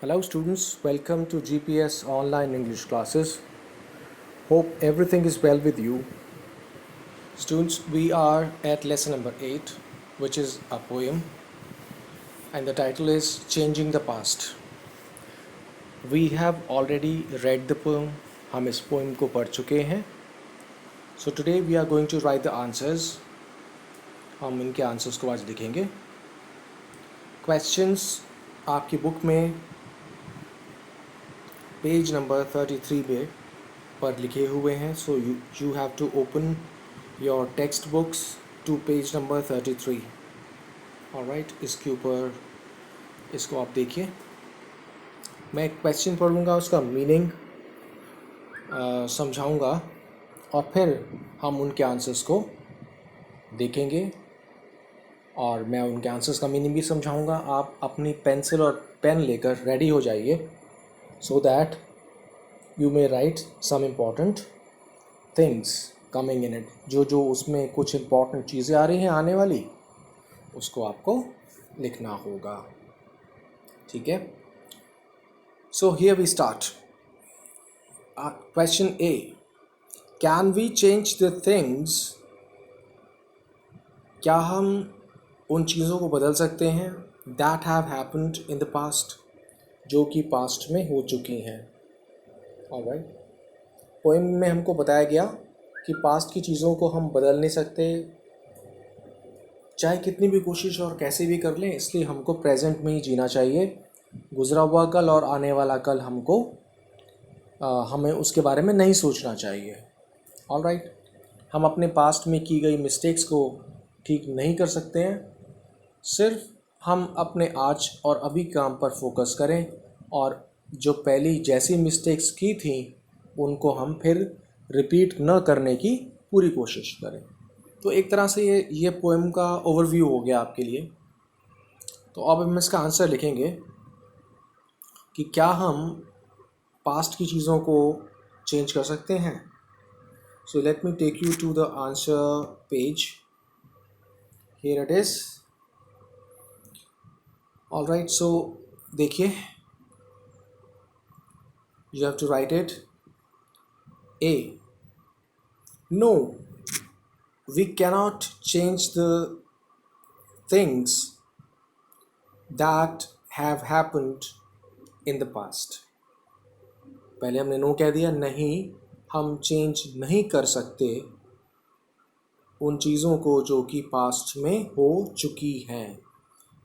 Hello students, welcome to GPS online English classes. Hope everything is well with you. Students, we are at lesson number 8, which is a poem, and the title is Changing the Past. We have already read the poem. हम इस poem को पढ़ चुके हैं. So today we are going to write the answers. हम इनके answers को आज लिखेंगे. Questions आपकी बुक में पेज नंबर 33 में पर लिखे हुए हैं. So you have to open your textbooks to page number 33. Alright, इसके ऊपर इसको आप देखिए. मैं एक क्वेश्चन पढ़ूंगा, उसका मीनिंग समझाऊंगा और फिर हम उनके आंसर्स को देखेंगे और मैं उनके आंसर्स का मीनिंग भी समझाऊंगा. आप अपनी पेंसिल और पेन लेकर रेडी हो जाइए so that you may write some important things coming in it. जो उसमें कुछ important चीज़ें आ रही हैं आने वाली, उसको आपको लिखना होगा. ठीक है. So here we start. Question A. Can we change the things? क्या हम उन चीज़ों को बदल सकते हैं that have happened in the past, जो कि पास्ट में हो चुकी हैं. ऑलराइट, पोएम में हमको बताया गया कि पास्ट की चीज़ों को हम बदल नहीं सकते चाहे कितनी भी कोशिश और कैसे भी कर लें, इसलिए हमको प्रेजेंट में ही जीना चाहिए. गुजरा हुआ कल और आने वाला कल हमको हमें उसके बारे में नहीं सोचना चाहिए. ऑलराइट, हम अपने पास्ट में की गई मिस्टेक्स को ठीक नहीं कर सकते हैं. सिर्फ हम अपने आज और अभी काम पर फोकस करें और जो पहली जैसी मिस्टेक्स की थी उनको हम फिर रिपीट न करने की पूरी कोशिश करें. तो एक तरह से ये पोएम का ओवरव्यू हो गया आपके लिए. तो अब हम इसका आंसर लिखेंगे कि क्या हम पास्ट की चीज़ों को चेंज कर सकते हैं. So let me take you to the answer page. Here it is. Alright, so देखिए, you have to write it. A. No, we cannot change the things that have happened in the past. पहले हमने no कह दिया, नहीं हम change नहीं कर सकते उन चीज़ों को जो कि पास्ट में हो चुकी हैं.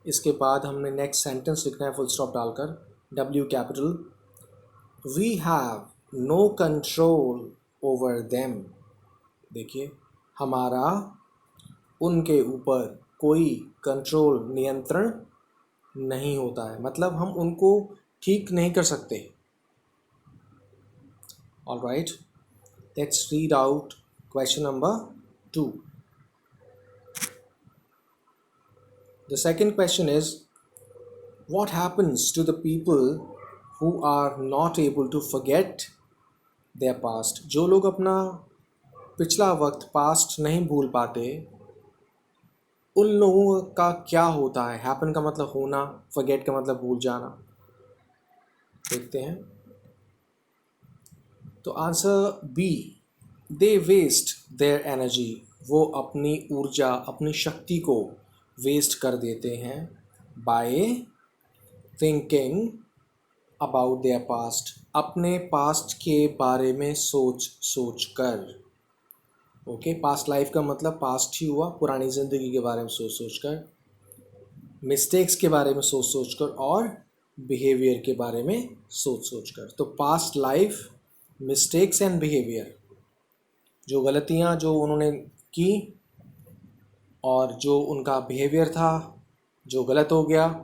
इसके बाद हमने नेक्स्ट सेंटेंस लिखना है फुल स्टॉप डालकर, W capital. We have no control over them. देखिए, हमारा उनके ऊपर कोई कंट्रोल, नियंत्रण नहीं होता है. मतलब हम उनको ठीक नहीं कर सकते. Alright, let's read out question number 2. The second question is, what happens to the people who are not able to forget their past? जो लोग अपना पिछला वक्त पास्ट नहीं भूल पाते, उन लोगों का क्या होता है. हैपन का मतलब होना, फॉरगेट का मतलब भूल जाना. देखते हैं. तो answer B, they waste their energy. वो अपनी ऊर्जा, अपनी शक्ति को वेस्ट कर देते हैं by thinking about their past. अपने पास्ट के बारे में सोच कर. ओके, पास्ट लाइफ का मतलब पास्ट ही हुआ, पुरानी ज़िंदगी के बारे में सोच कर, मिस्टेक्स के बारे में सोच कर और बिहेवियर के बारे में सोच कर. तो past life, mistakes and behaviour, जो गलतियां जो उन्होंने की और जो उनका बिहेवियर था जो गलत हो गया,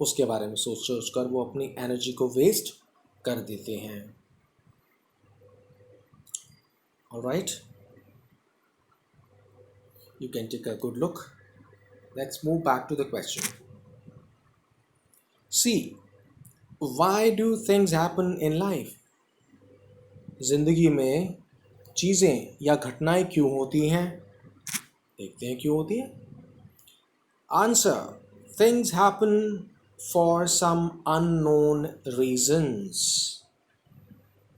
उसके बारे में सोच कर वो अपनी एनर्जी को वेस्ट कर देते हैं. Alright, you can take a good look. Let's move back to the question. See, why do things happen in life? जिंदगी में चीज़ें या घटनाएं क्यों होती हैं. देखते हैं क्यों होती है. Answer, things happen for some unknown reasons.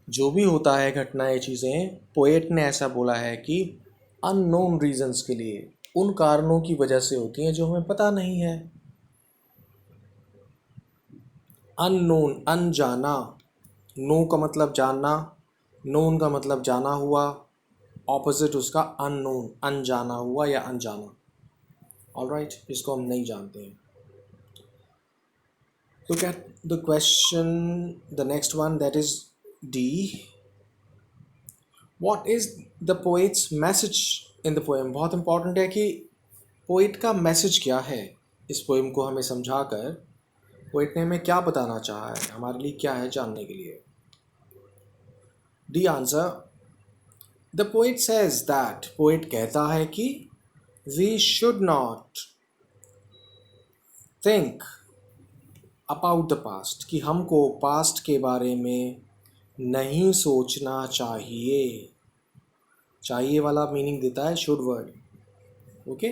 जो भी होता है घटनाएं चीज़ें, पोएट ने ऐसा बोला है कि अननोन रीजंस के लिए, उन कारणों की वजह से होती हैं जो हमें पता नहीं है। अननोन, अनजाना। नो का मतलब जानना, नोन का मतलब जाना हुआ, ऑपोजिट उसका अननोन, अनजाना हुआ या अनजाना। ऑलराइट, इसको हम नहीं जानते हैं। Look at the question, the next one, that is D. What is the poet's message in the poem? बहुत important है कि पोइट का मैसेज क्या है। इस पोएम को हमें समझाकर पोइट ने हमें क्या बताना चाहा है, हमारे लिए क्या है जानने के लिए। D answer, the poet says that, poet कहता है कि we should not think about the past, कि हमको पास्ट के बारे में नहीं सोचना चाहिए। चाहिए वाला मीनिंग देता है should word. Okay,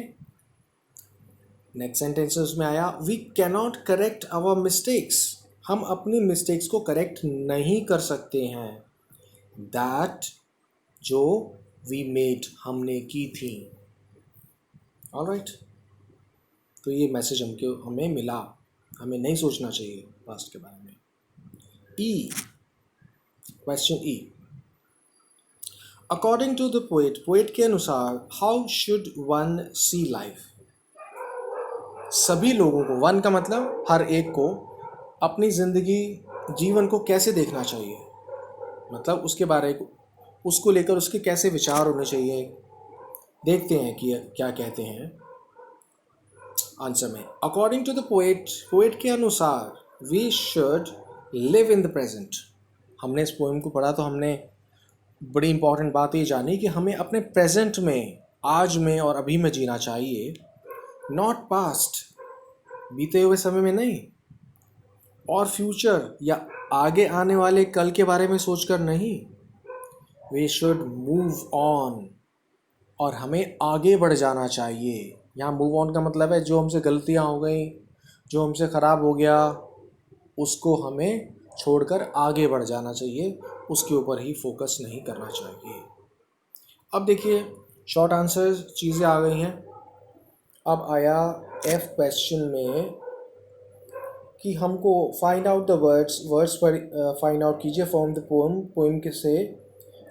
next sentence में आया, we cannot correct our mistakes, हम अपनी मिस्टेक्स को करेक्ट नहीं कर सकते हैं। दैट, जो वी मेड, हमने की थी। ऑलराइट, तो ये मैसेज हमें मिला, हमें नहीं सोचना चाहिए पास्ट के बारे में। ई, क्वेश्चन ई, according to the poet, poet के अनुसार, how should one see life. सभी लोगों को, वन का मतलब हर एक को, अपनी ज़िंदगी, जीवन को कैसे देखना चाहिए, मतलब उसके बारे को, उसको लेकर उसके कैसे विचार होने चाहिए। देखते हैं कि क्या कहते हैं आंसर में। According to the poet, poet के अनुसार, we should live in the present. हमने इस पोएम को पढ़ा तो हमने बड़ी इंपॉर्टेंट बात ये जानी कि हमें अपने प्रेजेंट में, आज में और अभी में जीना चाहिए, नॉट पास्ट, बीते हुए समय में नहीं, और फ्यूचर या आगे आने वाले कल के बारे में सोचकर नहीं। वी शुड मूव ऑन, और हमें आगे बढ़ जाना चाहिए। यहाँ मूव ऑन का मतलब है जो हमसे गलतियाँ हो गई, जो हमसे ख़राब हो गया, उसको हमें छोड़कर आगे बढ़ जाना चाहिए, उसके ऊपर ही फोकस नहीं करना चाहिए। अब देखिए, शॉर्ट आंसर चीज़ें आ गई हैं। अब आया एफ क्वेश्चन में कि हमको फाइंड आउट द वर्ड्स पर फाइंड आउट कीजिए फ्रॉम द पोएम, पोएम के से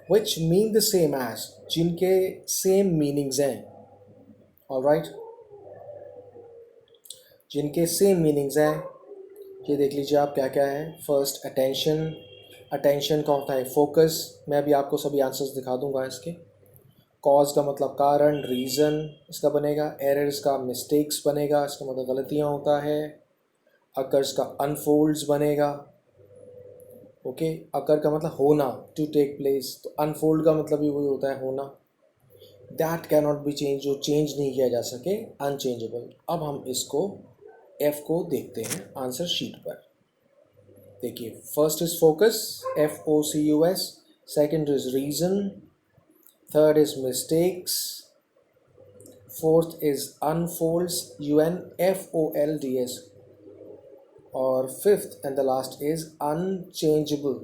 which mean the same as, जिनके सेम मीनिंग्स हैं। ऑलराइट, जिनके सेम मीनिंग्स हैं, ये देख लीजिए आप क्या क्या है। First, attention. अटेंशन का होता है फोकस। मैं भी आपको सभी आंसर्स दिखा दूंगा इसके। कॉज का मतलब कारण, रीज़न इसका बनेगा। एरर्स का मिस्टेक्स बनेगा, इसका मतलब गलतियाँ होता है। अकर्स का अनफोल्ड्स बनेगा। ओके, अकर का मतलब होना, टू टेक प्लेस, तो अनफोल्ड का मतलब भी वही होता है, होना। That can not be change, जो चेंज नहीं किया जा सके, अनचेंजेबल। अब हम इसको एफ को देखते हैं आंसर शीट पर। देखिए, first is focus, FOCUS, second is reason, third is mistakes, fourth is unfolds, UNFOLDS, और fifth and the last is unchangeable,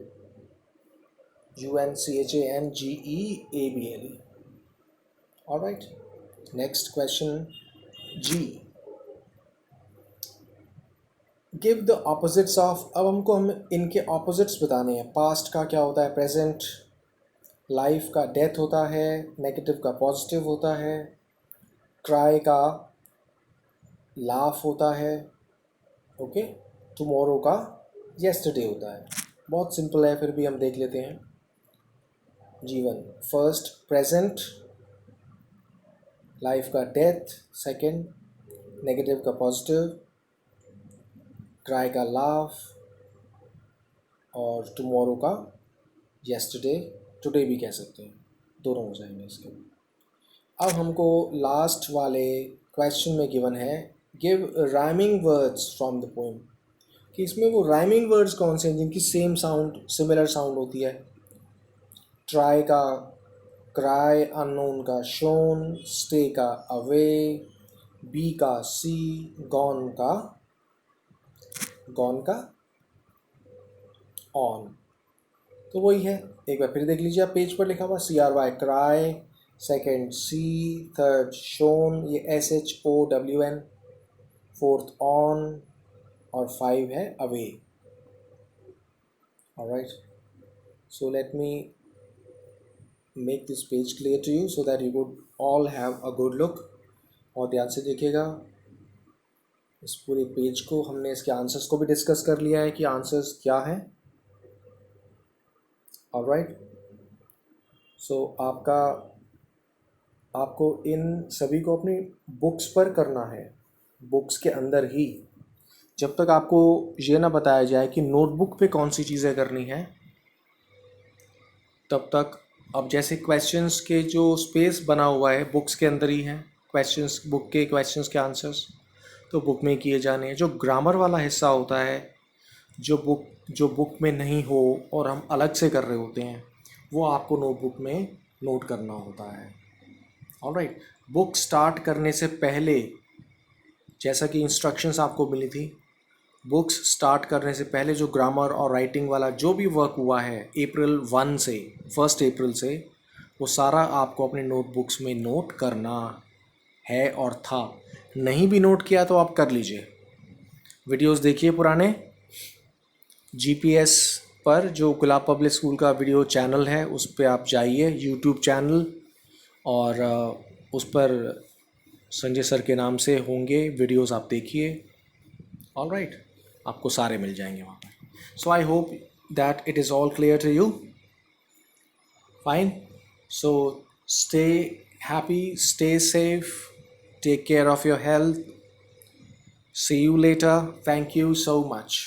UNCHANGEABLE। Alright, next question G, give the opposites of. अब हमको हम इनके opposites बताने हैं। Past का क्या होता है, प्रेजेंट। लाइफ का डेथ होता है, नेगेटिव का पॉजिटिव होता है। क्राई का लाफ होता है। ओके, टुमारो का येस्टरडे होता है। बहुत सिंपल है, फिर भी हम देख लेते हैं। जीवन, फर्स्ट प्रेजेंट, लाइफ का डेथ, सेकंड नेगेटिव का पॉजिटिव, क्राई का लाफ, और टुमारो का येस्टरडे, टुडे भी कह सकते हैं, दोनों हो जाएंगे इसके। अब हमको लास्ट वाले क्वेश्चन में गिवन है, give rhyming words from the poem, कि इसमें वो राइमिंग वर्ड्स कौन से हैं जिनकी सेम साउंड, सिमिलर साउंड होती है। ट्राई का क्राई, अननोन का शोन, स्टे का अवे, बी का सी, गॉन का गॉन का ऑन। तो वही है, एक बार फिर देख लीजिए आप, पेज पर लिखा हुआ CRY क्राई, सेकेंड सी, थर्ड शोन, ये SHOWN, फोर्थ ऑन, और 5 है away. Alright, so let me make this page clear to you so that you would all have a good look. और ध्यान से देखिएगा इस पूरे पेज को। हमने इसके आंसर्स को भी डिस्कस कर लिया है कि आंसर्स क्या हैं। ऑलराइट, सो आपको इन सभी को अपनी बुक्स पर करना है, बुक्स के अंदर ही। जब तक आपको ये ना बताया जाए कि नोटबुक पे कौन सी चीज़ें करनी है, तब तक अब जैसे क्वेश्चंस के जो स्पेस बना हुआ है बुक्स के अंदर ही है, क्वेश्चंस, बुक के क्वेश्चंस के आंसर्स तो बुक में किए जाने हैं। जो ग्रामर वाला हिस्सा होता है, जो बुक में नहीं हो और हम अलग से कर रहे होते हैं, वो आपको नोटबुक में नोट करना होता है। ऑलराइट, बुक स्टार्ट करने से पहले, जैसा कि इंस्ट्रक्शंस आपको मिली थी, बुक्स स्टार्ट करने से पहले जो ग्रामर और राइटिंग वाला जो भी वर्क हुआ है April 1 से, 1 अप्रैल से, वो सारा आपको अपने नोटबुक्स में नोट करना है और था। नहीं भी नोट किया तो आप कर लीजिए, वीडियोस देखिए पुराने। GPS पर जो गुलाब पब्लिक स्कूल का वीडियो चैनल है उस पर आप जाइए, यूट्यूब चैनल, और उस पर संजय सर के नाम से होंगे वीडियोस, आप देखिए। ऑलराइट, आपको सारे मिल जाएंगे वहाँ पर। So I hope that it is all clear to you. Fine, so stay happy, stay safe, take care of your health. See you later. Thank you so much.